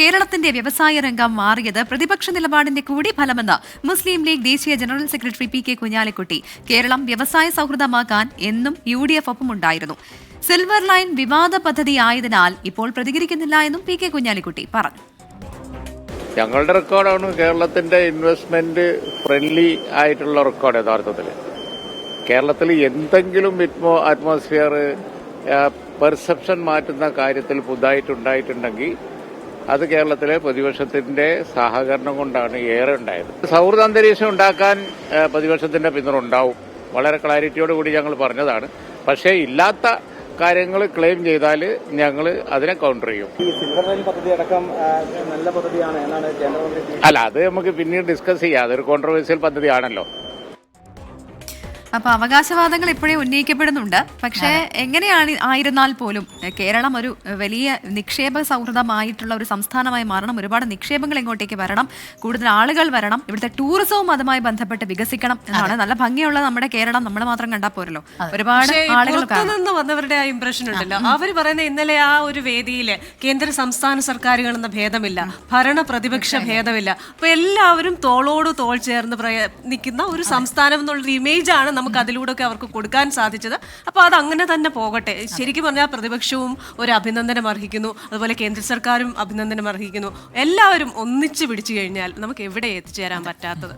കേരളത്തിന്റെ വ്യവസായ രംഗം മാറിയത് പ്രതിപക്ഷ നിലപാടിന്റെ കൂടി ഫലമെന്ന് മുസ്ലിം ലീഗ് ദേശീയ general secretary P K Kunhalikutty. Keralam വ്യവസായ സൗഹൃദമാക്കാൻ എന്നും UDF ഒപ്പമുണ്ടായിരുന്നു. സിൽവർ ലൈൻ വിവാദ പദ്ധതി ആയതിനാൽ ഇപ്പോൾ പ്രതികരിക്കുന്നില്ല എന്നും പി കെ കുഞ്ഞാലിക്കുട്ടി പറഞ്ഞു. ഞങ്ങളുടെ റെക്കോർഡാണ് കേരളത്തിന്റെ ഇൻവെസ്റ്റ്മെന്റ് ഫ്രണ്ട്ലി ആയിട്ടുള്ള റെക്കോർഡ്. യഥാർത്ഥത്തിൽ കേരളത്തിൽ എന്തെങ്കിലും അറ്റ്മോസ്ഫിയർ പെർസെപ്ഷൻ മാറ്റുന്ന കാര്യത്തിൽ പുതുതായിട്ടുണ്ടായിട്ടുണ്ടെങ്കിൽ അത് കേരളത്തിലെ പ്രതിപക്ഷത്തിന്റെ സഹകരണം കൊണ്ടാണ് ഏറെ ഉണ്ടായത്. സൗഹൃദ അന്തരീക്ഷം ഉണ്ടാക്കാൻ പ്രതിപക്ഷത്തിന്റെ പിന്തുണ ഉണ്ടാവും. വളരെ ക്ലാരിറ്റിയോട് കൂടി ഞങ്ങൾ പറഞ്ഞതാണ്. പക്ഷേ ഇല്ലാത്ത കാര്യങ്ങൾ ക്ലെയിം ചെയ്താൽ ഞങ്ങൾ അതിനെ കൗണ്ടർ ചെയ്യും. അല്ല, അത് നമുക്ക് പിന്നീട് ഡിസ്കസ് ചെയ്യാം. അതൊരു കോൺട്രവേഴ്സ്യൽ പദ്ധതിയാണല്ലോ. അപ്പൊ അവകാശവാദങ്ങൾ ഇപ്പോഴേ ഉന്നയിക്കപ്പെടുന്നുണ്ട്. പക്ഷേ എങ്ങനെയാണ് ആയിരുന്നാൽ പോലും കേരളം ഒരു വലിയ നിക്ഷേപ സൗഹൃദമായിട്ടുള്ള ഒരു സംസ്ഥാനമായി മാറണം. ഒരുപാട് നിക്ഷേപങ്ങൾ ഇങ്ങോട്ടേക്ക് വരണം, കൂടുതൽ ആളുകൾ വരണം, ഇവിടുത്തെ ടൂറിസവും അതുമായി ബന്ധപ്പെട്ട് വികസിക്കണം എന്നാണ്. നല്ല ഭംഗിയുള്ള നമ്മുടെ കേരളം നമ്മൾ മാത്രം കണ്ടാൽ പോരല്ലോ, ഒരുപാട് ആളുകൾ നിന്ന് വന്നവരുടെ ആ ഇംപ്രഷൻ ഉണ്ടല്ലോ. അവർ പറയുന്ന ഇന്നലെ ആ ഒരു വേദിയിൽ കേന്ദ്ര സംസ്ഥാന സർക്കാരുകൾ എന്ന ഭേദമില്ല, ഭരണ പ്രതിപക്ഷ ഭേദമില്ല, അപ്പൊ എല്ലാവരും തോളോട് തോൾ ചേർന്ന് നിൽക്കുന്ന ഒരു സംസ്ഥാനം എന്നുള്ളൊരു ഇമേജാണ് നമുക്ക് അതിലൂടെ ഒക്കെ അവർക്ക് കൊടുക്കാൻ സാധിച്ചത്. അപ്പോൾ അത് അങ്ങനെ തന്നെ പോകട്ടെ. ശരിക്കും പറഞ്ഞാൽ പ്രതിപക്ഷവും ഒരു അഭിനന്ദനം അർഹിക്കുന്നു, അതുപോലെ കേന്ദ്ര സർക്കാരും അഭിനന്ദനം അർഹിക്കുന്നു. എല്ലാവരും ഒന്നിച്ചു പിടിച്ചു കഴിഞ്ഞാൽ നമുക്ക് എവിടെ എത്തിച്ചേരാൻ പറ്റാത്തത്.